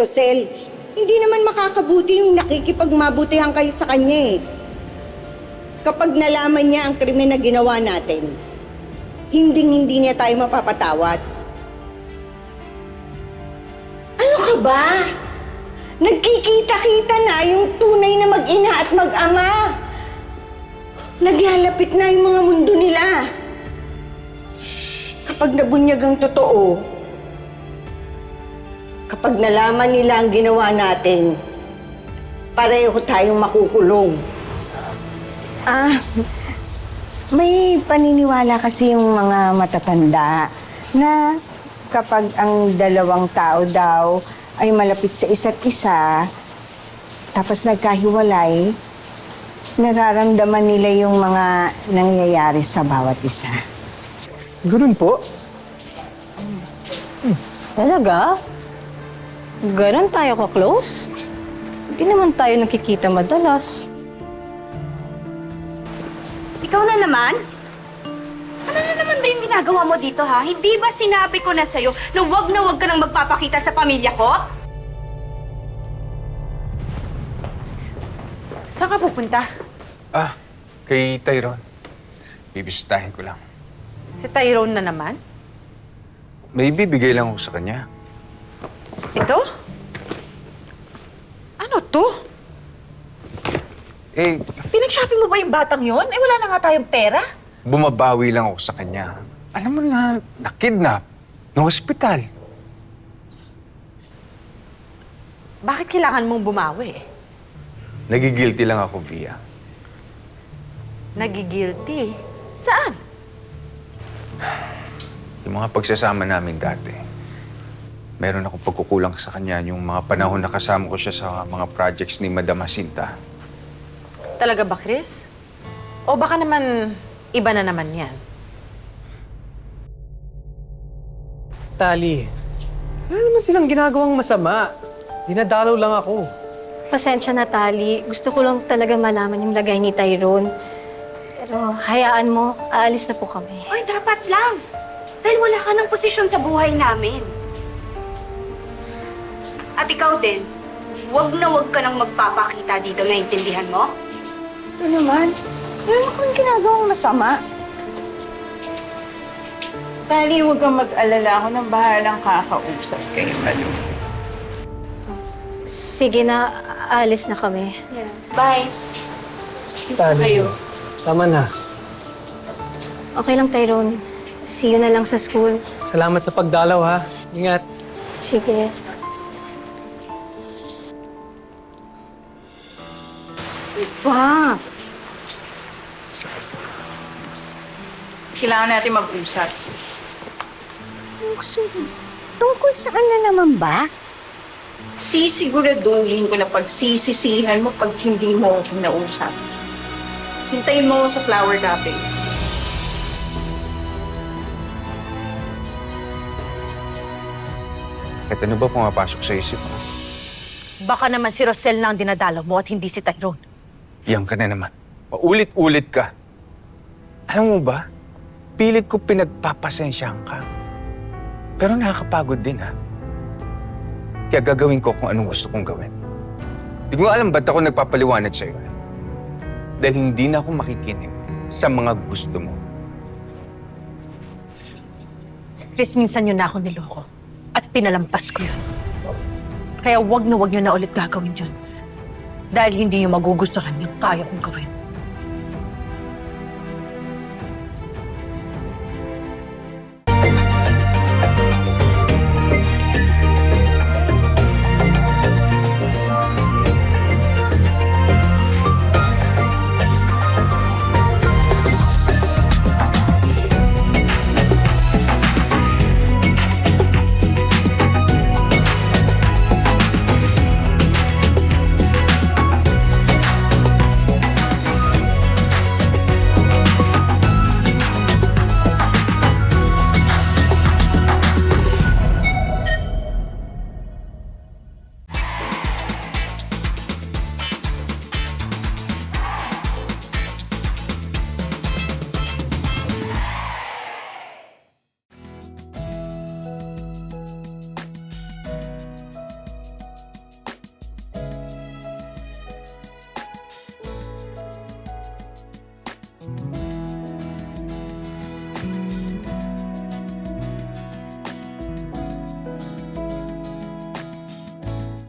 Rosel. Hindi naman makakabuti yung nakikipagmabutihan kayo sa kanya eh. Kapag nalaman niya ang krimen na ginawa natin, hindi niya tayo mapapatawad. Ano ka ba? Nagkikita-kita na yung tunay na mag-ina at mag-ama. Naglalapit na yung mga mundo nila. Kapag nabunyag ang totoo, kapag nalaman nila ang ginawa natin, pareho tayong makukulong. May paniniwala kasi yung mga matatanda na kapag ang dalawang tao daw ay malapit sa isa't isa, tapos nagkahiwalay, nararamdaman nila yung mga nangyayari sa bawat isa. Ganun po? Talaga? Ganon tayo ka-close? Hindi naman tayo nakikita madalas. Ikaw na naman? Ano na naman ba yung ginagawa mo dito, ha? Hindi ba sinabi ko na sa'yo na wag ka nang magpapakita sa pamilya ko? Saan ka pupunta? Kay Tyrone. Bibisitahin ko lang. Si Tyrone na naman? May bibigay lang ako sa kanya. Ito? Ano to? Pinag-shopping mo ba yung batang yon? Wala na nga tayong pera. Bumabawi lang ako sa kanya. Alam mo na, nakidnap. Ng ospital. Bakit kailangan mong bumawi? Nagigilty lang ako, Via. Nagigilty? Saan? Yung mga pagsasama namin dati, meron akong pagkukulang sa kanya yung mga panahon na kasama ko siya sa mga projects ni Madam Jacinta. Talaga ba, Chris? O baka naman, iba na naman yan? Tali, wala naman silang ginagawang masama. Dinadalaw lang ako. Pasensya na, Tali. Gusto ko lang talaga malaman yung lagay ni Tyrone. Pero hayaan mo, aalis na po kami. Ay, dapat lang. Dahil wala ka ng posisyon sa buhay namin. At ikaw din, wag ka nang magpapakita dito, naiintindihan mo? Ito naman, meron akong ginagawang masama. Tali, huwag kang mag-alala. Ako nang bahalang kakausap kayo. Sige na, aalis na kami. Bye. Tali, tama na. Okay lang, Tyrone. See you na lang sa school. Salamat sa pagdalaw, ha. Ingat. Sige. Pa! Kailangan natin mag-usap. Tungkol saan na naman ba? Sisiguraduhin ko na pagsisisihan mo pag hindi mo ako kinausap. Hintayin mo ako sa flower cafe. Kahit ano ba pumapasok sa isip mo? Baka naman si Rosel na ang dinadalaw mo at hindi si Tyrone. Iyam ka na naman. Paulit-ulit ka. Alam mo ba, pilit ko pinagpapasensyahan ka. Pero nakakapagod din, ha? Kaya gagawin ko kung anong gusto kong gawin. Di ko alam ba't ako nagpapaliwanag sa'yo. Dahil hindi na ako makikinig sa mga gusto mo. Chris, minsan yun na ako niloko. At pinalampas ko yun. Kaya wag na wag nyo na ulit gagawin yun. Dahil hindi nyo magugustuhan yung kaya kong gawin.